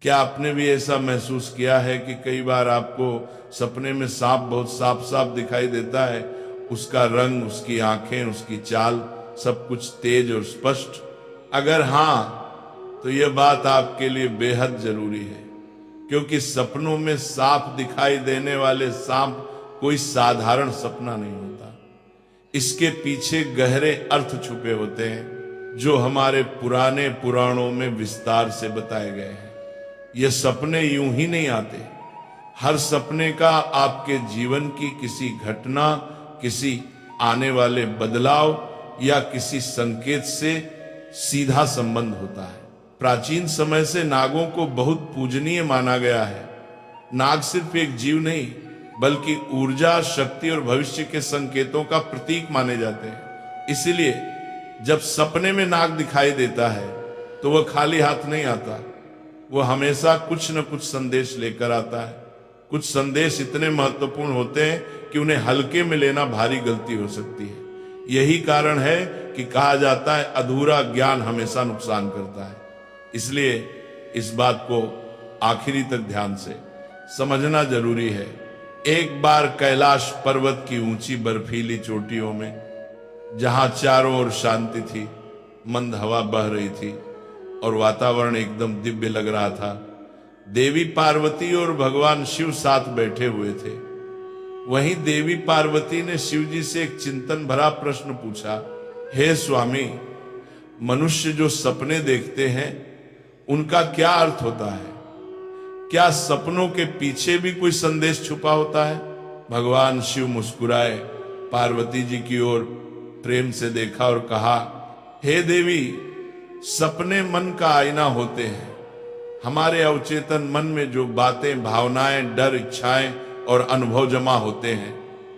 क्या आपने भी ऐसा महसूस किया है कि कई बार आपको सपने में सांप बहुत साफ साफ दिखाई देता है, उसका रंग, उसकी आंखें, उसकी चाल, सब कुछ तेज और स्पष्ट? अगर हाँ, तो यह बात आपके लिए बेहद जरूरी है, क्योंकि सपनों में साफ दिखाई देने वाले सांप कोई साधारण सपना नहीं होता। इसके पीछे गहरे अर्थ छुपे होते हैं, जो हमारे पुराने पुराणों में विस्तार से बताए गए हैं। ये सपने यूं ही नहीं आते। हर सपने का आपके जीवन की किसी घटना, किसी आने वाले बदलाव या किसी संकेत से सीधा संबंध होता है। प्राचीन समय से नागों को बहुत पूजनीय माना गया है। नाग सिर्फ एक जीव नहीं, बल्कि ऊर्जा, शक्ति और भविष्य के संकेतों का प्रतीक माने जाते हैं। इसलिए जब सपने में नाग दिखाई देता है तो वह खाली हाथ नहीं आता, वो हमेशा कुछ न कुछ संदेश लेकर आता है। कुछ संदेश इतने महत्वपूर्ण होते हैं कि उन्हें हल्के में लेना भारी गलती हो सकती है। यही कारण है कि कहा जाता है अधूरा ज्ञान हमेशा नुकसान करता है। इसलिए इस बात को आखिरी तक ध्यान से समझना जरूरी है। एक बार कैलाश पर्वत की ऊंची बर्फीली चोटियों में, जहां चारों ओर शांति थी, मंद हवा बह रही थी और वातावरण एकदम दिव्य लग रहा था, देवी पार्वती और भगवान शिव साथ बैठे हुए थे। वहीं देवी पार्वती ने शिव जी से एक चिंतन भरा प्रश्न पूछा, हे स्वामी, मनुष्य जो सपने देखते हैं उनका क्या अर्थ होता है? क्या सपनों के पीछे भी कोई संदेश छुपा होता है? भगवान शिव मुस्कुराए, पार्वती जी की ओर प्रेम से देखा और कहा, हे देवी, सपने मन का आईना होते हैं। हमारे अवचेतन मन में जो बातें, भावनाएं, डर, इच्छाएं और अनुभव जमा होते हैं,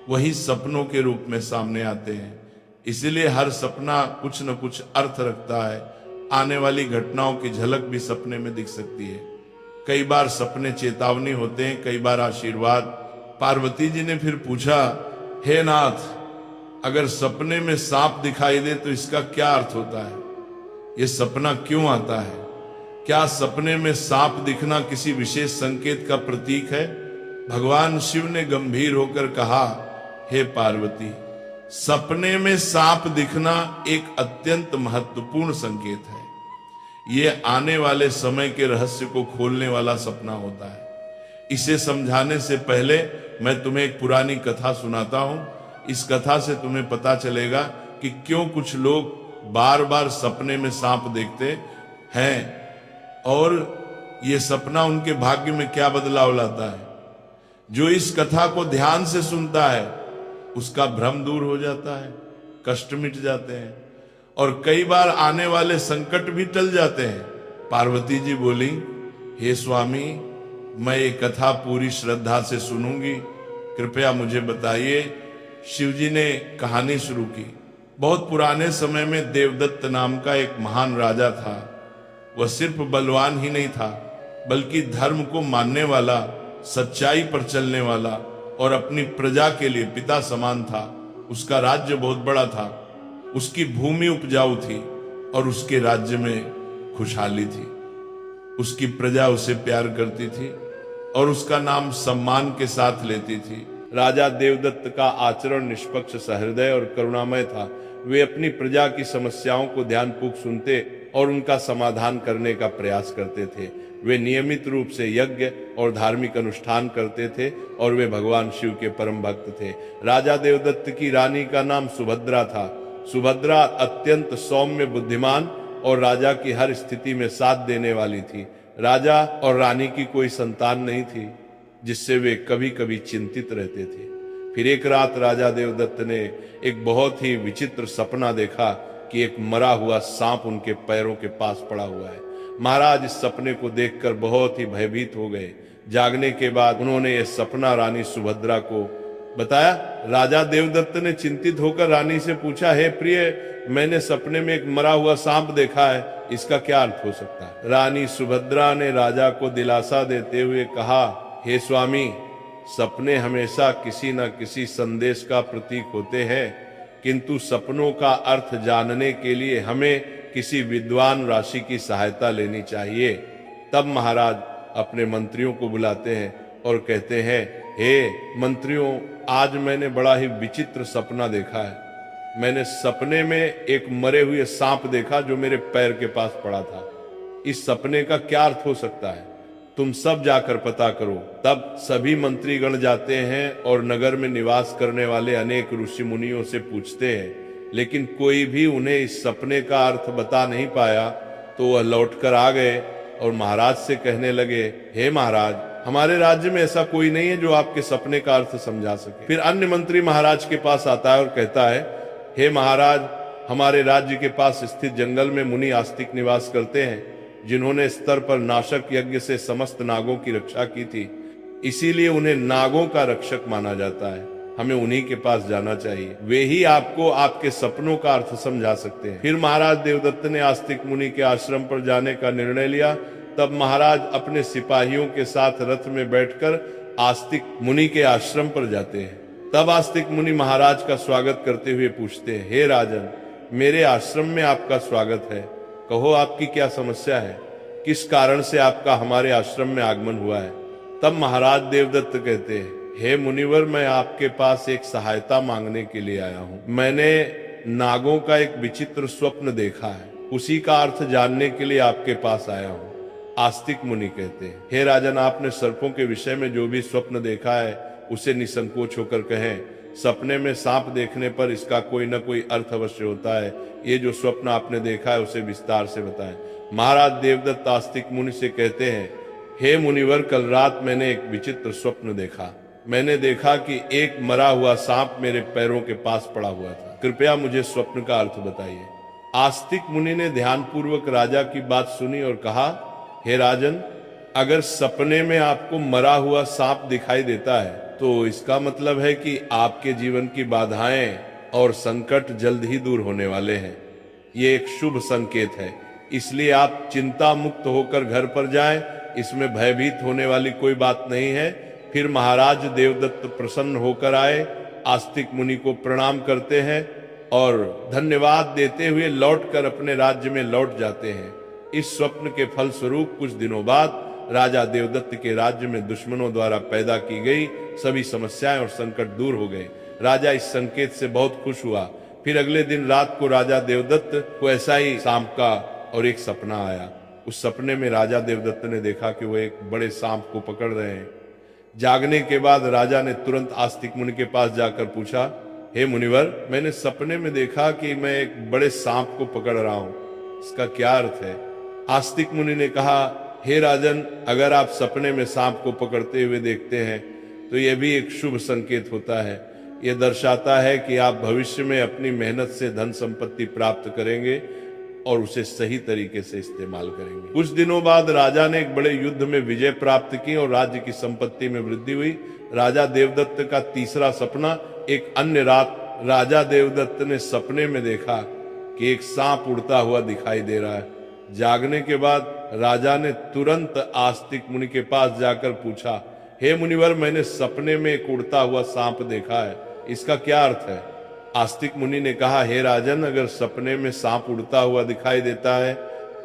वही सपनों के रूप में सामने आते हैं। इसीलिए हर सपना कुछ न कुछ अर्थ रखता है। आने वाली घटनाओं की झलक भी सपने में दिख सकती है। कई बार सपने चेतावनी होते हैं, कई बार आशीर्वाद। पार्वती जी ने फिर पूछा, हे नाथ, अगर सपने में सांप दिखाई दे तो इसका क्या अर्थ होता है? ये सपना क्यों आता है? क्या सपने में सांप दिखना किसी विशेष संकेत का प्रतीक है? भगवान शिव ने गंभीर होकर कहा, हे पार्वती, सपने में सांप दिखना एक अत्यंत महत्वपूर्ण संकेत है। यह आने वाले समय के रहस्य को खोलने वाला सपना होता है। इसे समझाने से पहले मैं तुम्हें एक पुरानी कथा सुनाता हूं। इस कथा से तुम्हें पता चलेगा कि क्यों कुछ लोग बार बार सपने में सांप देखते हैं और यह सपना उनके भाग्य में क्या बदलाव लाता है। जो इस कथा को ध्यान से सुनता है उसका भ्रम दूर हो जाता है, कष्ट मिट जाते हैं और कई बार आने वाले संकट भी टल जाते हैं। पार्वती जी बोली, हे स्वामी, मैं ये कथा पूरी श्रद्धा से सुनूंगी, कृपया मुझे बताइए। शिव जी ने कहानी शुरू की। बहुत पुराने समय में देवदत्त नाम का एक महान राजा था। वह सिर्फ बलवान ही नहीं था, बल्कि धर्म को मानने वाला, सच्चाई पर चलने वाला और अपनी प्रजा के लिए पिता समान था। उसका राज्य बहुत बड़ा था, उसकी भूमि उपजाऊ थी और उसके राज्य में खुशहाली थी। उसकी प्रजा उसे प्यार करती थी और उसका नाम सम्मान के साथ लेती थी। राजा देवदत्त का आचरण निष्पक्ष, सहृदय और करुणामय था। वे अपनी प्रजा की समस्याओं को ध्यानपूर्वक सुनते और उनका समाधान करने का प्रयास करते थे। वे नियमित रूप से यज्ञ और धार्मिक अनुष्ठान करते थे और वे भगवान शिव के परम भक्त थे। राजा देवदत्त की रानी का नाम सुभद्रा था। सुभद्रा अत्यंत सौम्य, बुद्धिमान और राजा की हर स्थिति में साथ देने वाली थी। राजा और रानी की कोई संतान नहीं थी, जिससे वे कभी कभी चिंतित रहते थे। फिर एक रात राजा देवदत्त ने एक बहुत ही विचित्र सपना देखा कि एक मरा हुआ सांप उनके पैरों के पास पड़ा हुआ है। महाराज इस सपने को देखकर बहुत ही भयभीत हो गए। जागने के बाद उन्होंने यह सपना रानी सुभद्रा को बताया। राजा देवदत्त ने चिंतित होकर रानी से पूछा, हे प्रिय, मैंने सपने में एक मरा हुआ सांप देखा है, इसका क्या अर्थ हो सकता है? रानी सुभद्रा ने राजा को दिलासा देते हुए कहा, हे स्वामी, सपने हमेशा किसी न किसी संदेश का प्रतीक होते हैं, किंतु सपनों का अर्थ जानने के लिए हमें किसी विद्वान राशि की सहायता लेनी चाहिए। तब महाराज अपने मंत्रियों को बुलाते हैं और कहते हैं, हे मंत्रियों, आज मैंने बड़ा ही विचित्र सपना देखा है। मैंने सपने में एक मरे हुए सांप देखा जो मेरे पैर के पास पड़ा था। इस सपने का क्या अर्थ हो सकता है? तुम सब जाकर पता करो। तब सभी मंत्रीगण जाते हैं और नगर में निवास करने वाले अनेक ऋषि मुनियों से पूछते हैं, लेकिन कोई भी उन्हें इस सपने का अर्थ बता नहीं पाया। तो वह लौटकर आ गए और महाराज से कहने लगे, हे महाराज, हमारे राज्य में ऐसा कोई नहीं है जो आपके सपने का अर्थ समझा सके। फिर अन्य मंत्री महाराज के पास आता है और कहता है, हे महाराज, हमारे राज्य के पास स्थित जंगल में मुनि आस्तिक निवास करते हैं, जिन्होंने स्तर पर नाशक यज्ञ से समस्त नागों की रक्षा की थी। इसीलिए उन्हें नागों का रक्षक माना जाता है। हमें उन्हीं के पास जाना चाहिए, वे ही आपको आपके सपनों का अर्थ समझा सकते हैं। फिर महाराज देवदत्त ने आस्तिक मुनि के आश्रम पर जाने का निर्णय लिया। तब महाराज अपने सिपाहियों के साथ रथ में बैठकर आस्तिक मुनि के आश्रम पर जाते हैं। तब आस्तिक मुनि महाराज का स्वागत करते हुए पूछते हैं, हे राजन, मेरे आश्रम में आपका स्वागत है। कहो, आपकी क्या समस्या है? किस कारण से आपका हमारे आश्रम में आगमन हुआ है? तब महाराज देवदत्त कहते हैं, हे मुनिवर, मैं आपके पास एक सहायता मांगने के लिए आया हूँ। मैंने नागों का एक विचित्र स्वप्न देखा है, उसी का अर्थ जानने के लिए आपके पास आया हूँ। आस्तिक मुनि कहते हैं, हे राजन, आपने सर्पों के विषय में जो भी स्वप्न देखा है उसे निसंकोच होकर कहें। सपने में सांप देखने पर इसका कोई न कोई अर्थ अवश्य होता है। ये जो स्वप्न आपने देखा है उसे विस्तार से बताएं। महाराज देवदत्त आस्तिक मुनि से कहते हैं, हे मुनिवर, कल रात मैंने एक विचित्र स्वप्न देखा। मैंने देखा कि एक मरा हुआ सांप मेरे पैरों के पास पड़ा हुआ था। कृपया मुझे स्वप्न का अर्थ बताइए। आस्तिक मुनि ने ध्यानपूर्वक राजा की बात सुनी और कहा, हे राजन, अगर सपने में आपको मरा हुआ सांप दिखाई देता है तो इसका मतलब है कि आपके जीवन की बाधाएं और संकट जल्द ही दूर होने वाले हैं। ये एक शुभ संकेत है, इसलिए आप चिंता मुक्त होकर घर पर जाएं। इसमें भयभीत होने वाली कोई बात नहीं है। फिर महाराज देवदत्त प्रसन्न होकर आए, आस्तिक मुनि को प्रणाम करते हैं और धन्यवाद देते हुए लौटकर अपने राज्य में लौट जाते हैं। इस स्वप्न के फल स्वरूप कुछ दिनों बाद राजा देवदत्त के राज्य में दुश्मनों द्वारा पैदा की गई सभी समस्याएं और संकट दूर हो गए। राजा इस संकेत से बहुत खुश हुआ। फिर अगले दिन रात को राजा देवदत्त को ऐसा ही सांप का और एक सपना आया। उस सपने में राजा देवदत्त ने देखा कि वो एक बड़े सांप को पकड़ रहे हैं। जागने के बाद राजा ने तुरंत आस्तिक मुनि के पास जाकर पूछा, हे मुनिवर, मैंने सपने में देखा कि मैं एक बड़े सांप को पकड़ रहा हूँ, इसका क्या अर्थ है? आस्तिक मुनि ने कहा, हे राजन, अगर आप सपने में सांप को पकड़ते हुए देखते हैं तो यह भी एक शुभ संकेत होता है। यह दर्शाता है कि आप भविष्य में अपनी मेहनत से धन संपत्ति प्राप्त करेंगे और उसे सही तरीके से इस्तेमाल करेंगे। कुछ दिनों बाद राजा ने एक बड़े युद्ध में विजय प्राप्त की और राज्य की संपत्ति में वृद्धि हुई। राजा देवदत्त का तीसरा सपना, एक अन्य रात राजा देवदत्त ने सपने में देखा कि एक सांप उड़ता हुआ दिखाई दे रहा है। जागने के बाद राजा ने तुरंत आस्तिक मुनि के पास जाकर पूछा, हे मुनिवर, मैंने सपने में एक उड़ता हुआ सांप देखा है, इसका क्या अर्थ है? आस्तिक मुनि ने कहा, हे राजन, अगर सपने में सांप उड़ता हुआ दिखाई देता है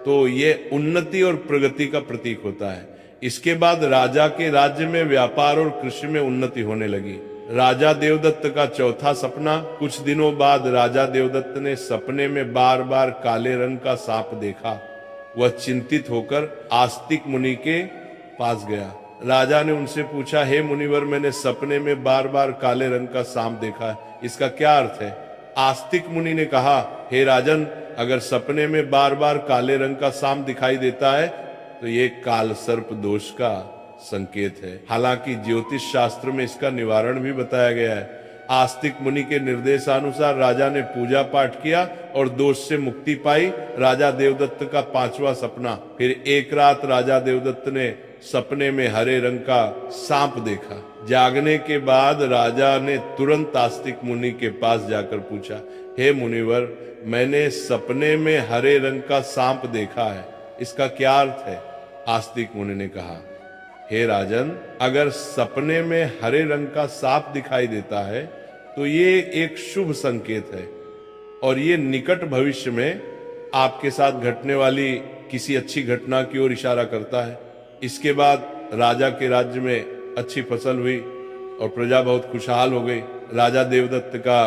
तो ये उन्नति और प्रगति का प्रतीक होता है। इसके बाद राजा के राज्य में व्यापार और कृषि में उन्नति होने लगी। राजा देवदत्त का चौथा सपना, कुछ दिनों बाद राजा देवदत्त ने सपने में बार बार काले रंग का सांप देखा। वह चिंतित होकर आस्तिक मुनि के पास गया। राजा ने उनसे पूछा, हे मुनिवर, मैंने सपने में बार बार काले रंग का सांप देखा है, इसका क्या अर्थ है? आस्तिक मुनि ने कहा, हे राजन, अगर सपने में बार बार काले रंग का सांप दिखाई देता है तो ये काल सर्प दोष का संकेत है। हालांकि ज्योतिष शास्त्र में इसका निवारण भी बताया गया है। आस्तिक मुनि के निर्देशानुसार राजा ने पूजा पाठ किया और दोष से मुक्ति पाई। राजा देवदत्त का पांचवा सपना, फिर एक रात राजा देवदत्त ने सपने में हरे रंग का सांप देखा। जागने के बाद राजा ने तुरंत आस्तिक मुनि के पास जाकर पूछा, हे मुनिवर, मैंने सपने में हरे रंग का सांप देखा है, इसका क्या अर्थ है? आस्तिक मुनि ने कहा, हे राजन, अगर सपने में हरे रंग का सांप दिखाई देता है तो ये एक शुभ संकेत है और ये निकट भविष्य में आपके साथ घटने वाली किसी अच्छी घटना की ओर इशारा करता है। इसके बाद राजा के राज्य में अच्छी फसल हुई और प्रजा बहुत खुशहाल हो गई। राजा देवदत्त का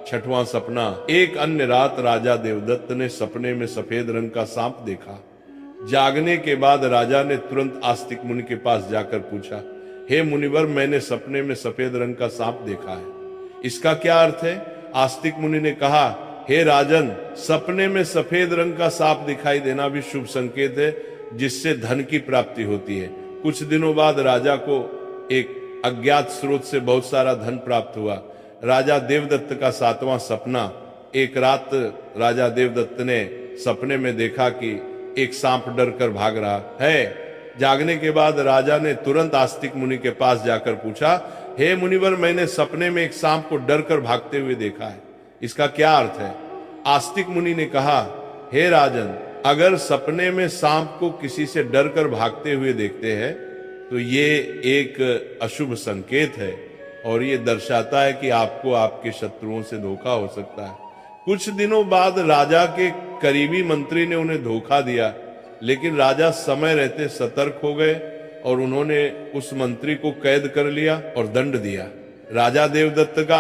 6वां सपना। एक अन्य रात राजा देवदत्त ने सपने में सफेद रंग का सांप देखा। जागने के बाद राजा ने तुरंत आस्तिक मुनि के पास जाकर पूछा, हे मुनिवर, मैंने सपने में सफेद रंग का सांप देखा है, इसका क्या अर्थ है? आस्तिक मुनि ने कहा, हे राजन, सपने में सफेद रंग का सांप दिखाई देना भी शुभ संकेत है, जिससे धन की प्राप्ति होती है। कुछ दिनों बाद राजा को एक अज्ञात स्रोत से बहुत सारा धन प्राप्त हुआ। राजा देवदत्त का 7वां सपना। एक रात राजा देवदत्त ने सपने में देखा कि एक सांप डर कर भाग रहा है। जागने के बाद राजा ने तुरंत आस्तिक मुनि के पास जाकर पूछा, हे मुनिवर, मैंने सपने में एक सांप को डर कर भागते हुए देखा है, इसका क्या अर्थ है? आस्तिक मुनि ने कहा, हे राजन, अगर सपने में सांप को किसी से डर कर भागते हुए देखते हैं तो ये एक अशुभ संकेत है और ये दर्शाता है कि आपको आपके शत्रुओं से धोखा हो सकता है। कुछ दिनों बाद राजा के करीबी मंत्री ने उन्हें धोखा दिया, लेकिन राजा समय रहते सतर्क हो गए और उन्होंने उस मंत्री को कैद कर लिया और दंड दिया। राजा देवदत्त का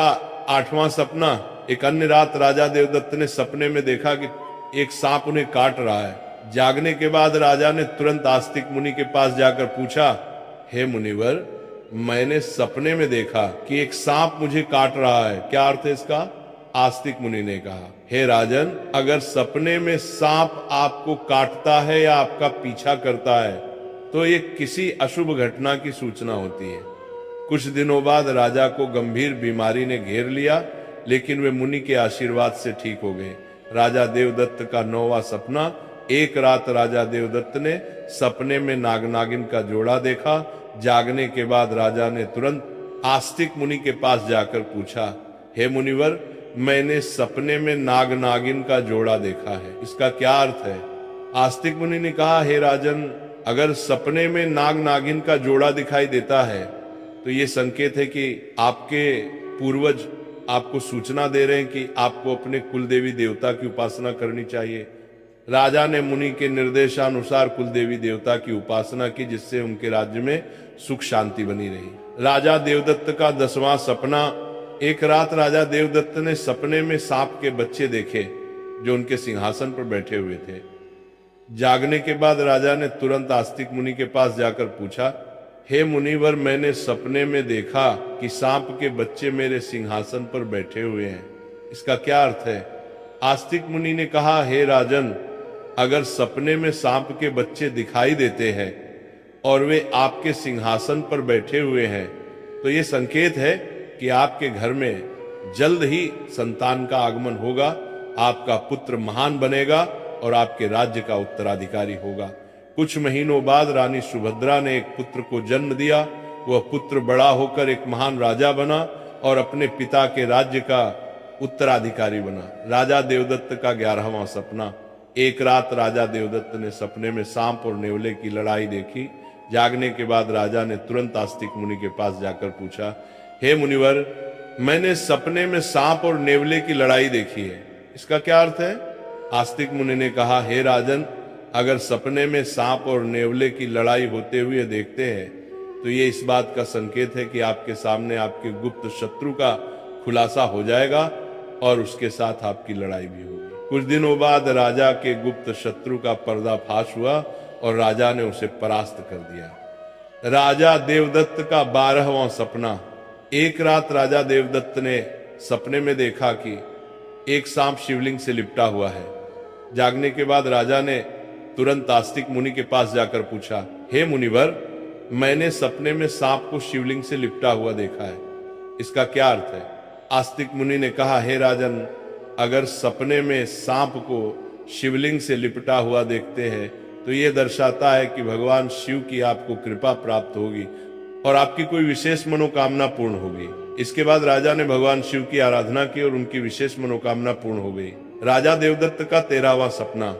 8वां सपना। एक अन्य रात राजा देवदत्त ने सपने में देखा कि एक सांप उन्हें काट रहा है। जागने के बाद राजा ने तुरंत आस्तिक मुनि के पास जाकर पूछा, हे मुनिवर, मैंने सपने में देखा कि एक सांप मुझे काट रहा है, क्या अर्थ है इसका? आस्तिक मुनि ने कहा, हे राजन, अगर सपने में सांप आपको काटता है या आपका पीछा करता है तो ये किसी अशुभ घटना की सूचना होती है। कुछ दिनों बाद राजा को गंभीर बीमारी ने घेर लिया, लेकिन वे मुनि के आशीर्वाद से ठीक हो गए। राजा देवदत्त का 9वां सपना। एक रात राजा देवदत्त ने सपने में नाग नागिन का जोड़ा देखा। जागने के बाद राजा ने तुरंत आस्तिक मुनि के पास जाकर पूछा, हे मुनिवर, मैंने सपने में नाग नागिन का जोड़ा देखा है, इसका क्या अर्थ है? आस्तिक मुनि ने कहा, हे राजन, अगर सपने में नाग नागिन का जोड़ा दिखाई देता है तो ये संकेत है कि आपके पूर्वज आपको सूचना दे रहे हैं कि आपको अपने कुल देवी देवता की उपासना करनी चाहिए। राजा ने मुनि के निर्देशानुसार कुल देवी देवता की उपासना की, जिससे उनके राज्य में सुख शांति बनी रही। राजा देवदत्त का 10वां सपना। एक रात राजा देवदत्त ने सपने में सांप के बच्चे देखे जो उनके सिंहासन पर बैठे हुए थे। जागने के बाद राजा ने तुरंत आस्तिक मुनि के पास जाकर पूछा, हे मुनिवर, मैंने सपने में देखा कि सांप के बच्चे मेरे सिंहासन पर बैठे हुए हैं, इसका क्या अर्थ है? आस्तिक मुनि ने कहा, हे राजन, अगर सपने में सांप के बच्चे दिखाई देते हैं और वे आपके सिंहासन पर बैठे हुए हैं तो ये संकेत है कि आपके घर में जल्द ही संतान का आगमन होगा, आपका पुत्र महान बनेगा और आपके राज्य का उत्तराधिकारी होगा। कुछ महीनों बाद रानी सुभद्रा ने एक पुत्र को जन्म दिया। वह पुत्र बड़ा होकर एक महान राजा बना और अपने पिता के राज्य का उत्तराधिकारी बना। राजा देवदत्त का 11वां सपना। एक रात राजा देवदत्त ने सपने में सांप और नेवले की लड़ाई देखी। जागने के बाद राजा ने तुरंत आस्तिक मुनि के पास जाकर पूछा, हे मुनिवर, मैंने सपने में सांप और नेवले की लड़ाई देखी है, इसका क्या अर्थ है? आस्तिक मुनि ने कहा, हे राजन, अगर सपने में सांप और नेवले की लड़ाई होते हुए देखते हैं तो ये इस बात का संकेत है कि आपके सामने आपके गुप्त शत्रु का खुलासा हो जाएगा और उसके साथ आपकी लड़ाई भी होगी। कुछ दिनों बाद राजा के गुप्त शत्रु का पर्दाफाश हुआ और राजा ने उसे परास्त कर दिया। राजा देवदत्त का 12वां सपना। एक रात राजा देवदत्त ने सपने में देखा कि एक सांप शिवलिंग से लिपटा हुआ है। जागने के बाद राजा ने तुरंत आस्तिक मुनि के पास जाकर पूछा, हे मुनिवर, मैंने सपने में सांप को शिवलिंग से लिपटा हुआ देखा है, इसका क्या अर्थ है? आस्तिक मुनि ने कहा, हे राजन, अगर सपने में सांप को शिवलिंग से लिपटा हुआ देखते हैं तो ये दर्शाता है कि भगवान शिव की आपको कृपा प्राप्त होगी और आपकी कोई विशेष मनोकामना पूर्ण होगी। इसके बाद राजा ने भगवान शिव की आराधना की और उनकी विशेष मनोकामना पूर्ण हो गई। राजा देवदत्त का 13वां सपना।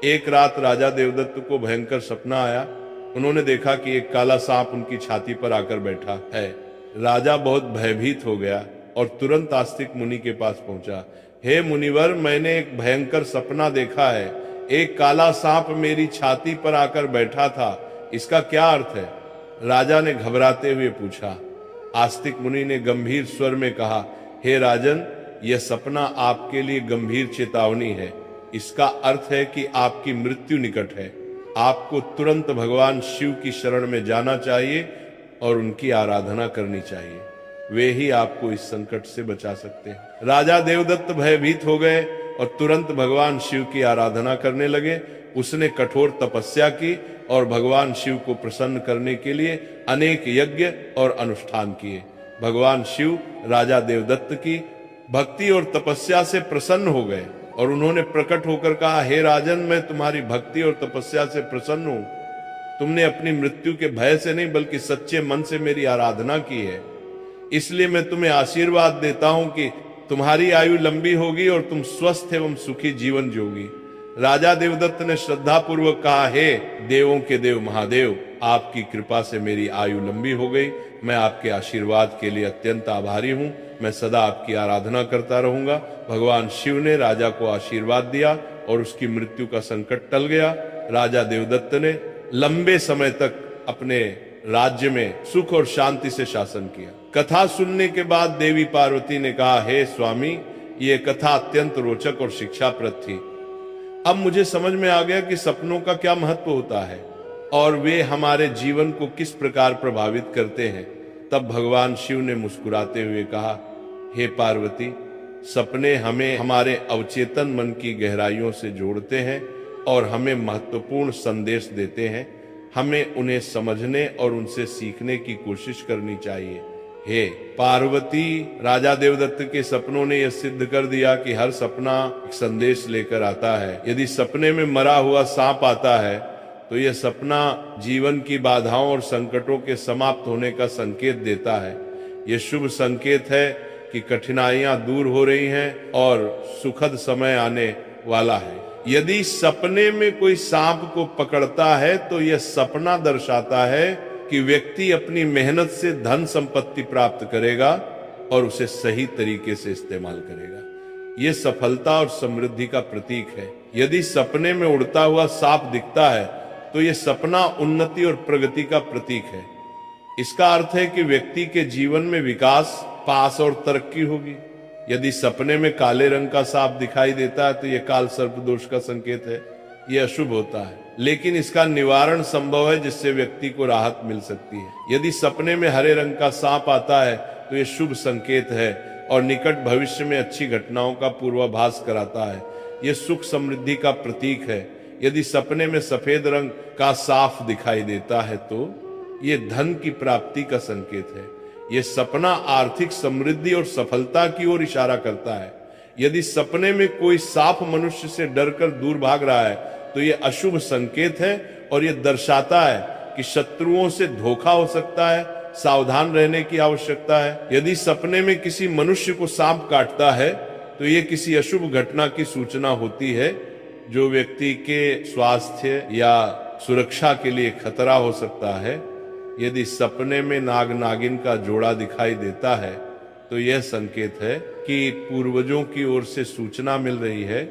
एक रात राजा देवदत्त को भयंकर सपना आया। उन्होंने देखा कि एक काला सांप उनकी छाती पर आकर बैठा है। राजा बहुत भयभीत हो गया और तुरंत आस्तिक मुनि के पास पहुंचा। हे मुनिवर, मैंने एक भयंकर सपना देखा है। एक काला सांप मेरी छाती पर आकर बैठा था। इसका क्या अर्थ है? राजा ने घबराते हुए पूछा। आस्तिक मुनि ने गंभीर स्वर में कहा, हे राजन, यह सपना आपके लिए गंभीर चेतावनी है। इसका अर्थ है कि आपकी मृत्यु निकट है। आपको तुरंत भगवान शिव की शरण में जाना चाहिए और उनकी आराधना करनी चाहिए। वे ही आपको इस संकट से बचा सकते हैं। राजा देवदत्त भयभीत हो गए और तुरंत भगवान शिव की आराधना करने लगे। उसने कठोर तपस्या की और भगवान शिव को प्रसन्न करने के लिए अनेक यज्ञ और अनुष्ठान किए। भगवान शिव राजा देवदत्त की भक्ति और तपस्या से प्रसन्न हो गए और उन्होंने प्रकट होकर कहा, हे राजन, मैं तुम्हारी भक्ति और तपस्या से प्रसन्न हूं। तुमने अपनी मृत्यु के भय से नहीं बल्कि सच्चे मन से मेरी आराधना की है। इसलिए मैं तुम्हें आशीर्वाद देता हूं कि तुम्हारी आयु लंबी होगी और तुम स्वस्थ एवं सुखी जीवन जियोगी। राजा देवदत्त ने श्रद्धा पूर्वक कहा, हे देवों के देव महादेव, आपकी कृपा से मेरी आयु लंबी हो गई। मैं आपके आशीर्वाद के लिए अत्यंत आभारी हूं। मैं सदा आपकी आराधना करता रहूंगा। भगवान शिव ने राजा को आशीर्वाद दिया और उसकी मृत्यु का संकट टल गया। राजा देवदत्त ने लंबे समय तक अपने राज्य में सुख और शांति से शासन किया। कथा सुनने के बाद देवी पार्वती ने कहा, हे स्वामी, ये कथा अत्यंत रोचक और शिक्षाप्रद थी। अब मुझे समझ में आ गया कि सपनों का क्या महत्व होता है और वे हमारे जीवन को किस प्रकार प्रभावित करते हैं। तब भगवान शिव ने मुस्कुराते हुए कहा, हे पार्वती, सपने हमें हमारे अवचेतन मन की गहराइयों से जोड़ते हैं और हमें महत्वपूर्ण संदेश देते हैं। हमें उन्हें समझने और उनसे सीखने की कोशिश करनी चाहिए। हे पार्वती, राजा देवदत्त के सपनों ने यह सिद्ध कर दिया कि हर सपना एक संदेश लेकर आता है। यदि सपने में मरा हुआ सांप आता है तो यह सपना जीवन की बाधाओं और संकटों के समाप्त होने का संकेत देता है। यह शुभ संकेत है कि कठिनाइयां दूर हो रही हैं और सुखद समय आने वाला है। यदि सपने में कोई सांप को पकड़ता है तो यह सपना दर्शाता है कि व्यक्ति अपनी मेहनत से धन संपत्ति प्राप्त करेगा और उसे सही तरीके से इस्तेमाल करेगा। यह सफलता और समृद्धि का प्रतीक है। यदि सपने में उड़ता हुआ सांप दिखता है तो यह सपना उन्नति और प्रगति का प्रतीक है। इसका अर्थ है कि व्यक्ति के जीवन में विकास, पास और तरक्की होगी। यदि सपने में काले रंग का सांप दिखाई देता है तो यह काल सर्प दोष का संकेत है। यह अशुभ होता है, लेकिन इसका निवारण संभव है जिससे व्यक्ति को राहत मिल सकती है। यदि सपने में हरे रंग का सांप आता है तो यह शुभ संकेत है और निकट भविष्य में अच्छी घटनाओं का पूर्वाभास कराता है। यह सुख समृद्धि का प्रतीक है। यदि सपने में सफेद रंग का साफ दिखाई देता है तो यह धन की प्राप्ति का संकेत है। यह सपना आर्थिक समृद्धि और सफलता की ओर इशारा करता है। यदि सपने में कोई सांप मनुष्य से डरकर दूर भाग रहा है तो यह अशुभ संकेत है और यह दर्शाता है कि शत्रुओं से धोखा हो सकता है। सावधान रहने की आवश्यकता है। यदि सपने में किसी मनुष्य को सांप काटता है तो यह किसी अशुभ घटना की सूचना होती है जो व्यक्ति के स्वास्थ्य या सुरक्षा के लिए खतरा हो सकता है। यदि सपने में नाग नागिन का जोड़ा दिखाई देता है तो यह संकेत है कि पूर्वजों की ओर से सूचना मिल रही है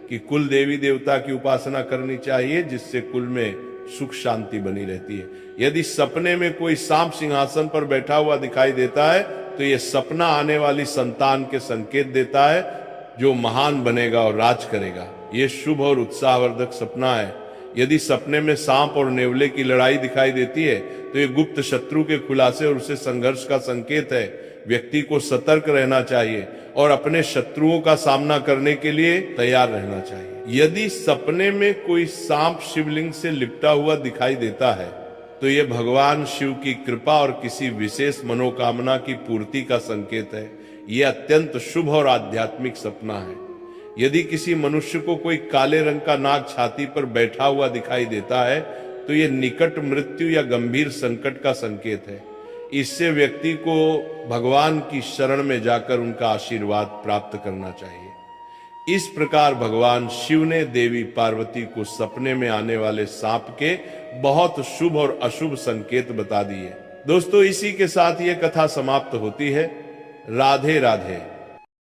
कि कुल देवी देवता की उपासना करनी चाहिए, जिससे कुल में सुख शांति बनी रहती है। यदि सपने में कोई सांप सिंहासन पर बैठा हुआ दिखाई देता है तो यह सपना आने वाली संतान के संकेत देता है जो महान बनेगा और राज करेगा। यह शुभ और उत्साहवर्धक सपना है। यदि सपने में सांप और नेवले की लड़ाई दिखाई देती है तो यह गुप्त शत्रु के खुलासे और उससे संघर्ष का संकेत है। व्यक्ति को सतर्क रहना चाहिए और अपने शत्रुओं का सामना करने के लिए तैयार रहना चाहिए। यदि सपने में कोई सांप शिवलिंग से लिपटा हुआ दिखाई देता है तो यह भगवान शिव की कृपा और किसी विशेष मनोकामना की पूर्ति का संकेत है। यह अत्यंत शुभ और आध्यात्मिक सपना है। यदि किसी मनुष्य को कोई काले रंग का नाग छाती पर बैठा हुआ दिखाई देता है तो यह निकट मृत्यु या गंभीर संकट का संकेत है। इससे व्यक्ति को भगवान की शरण में जाकर उनका आशीर्वाद प्राप्त करना चाहिए। इस प्रकार भगवान शिव ने देवी पार्वती को सपने में आने वाले सांप के बहुत शुभ और अशुभ संकेत बता दिए। दोस्तों, इसी के साथ ये कथा समाप्त होती है। राधे राधे।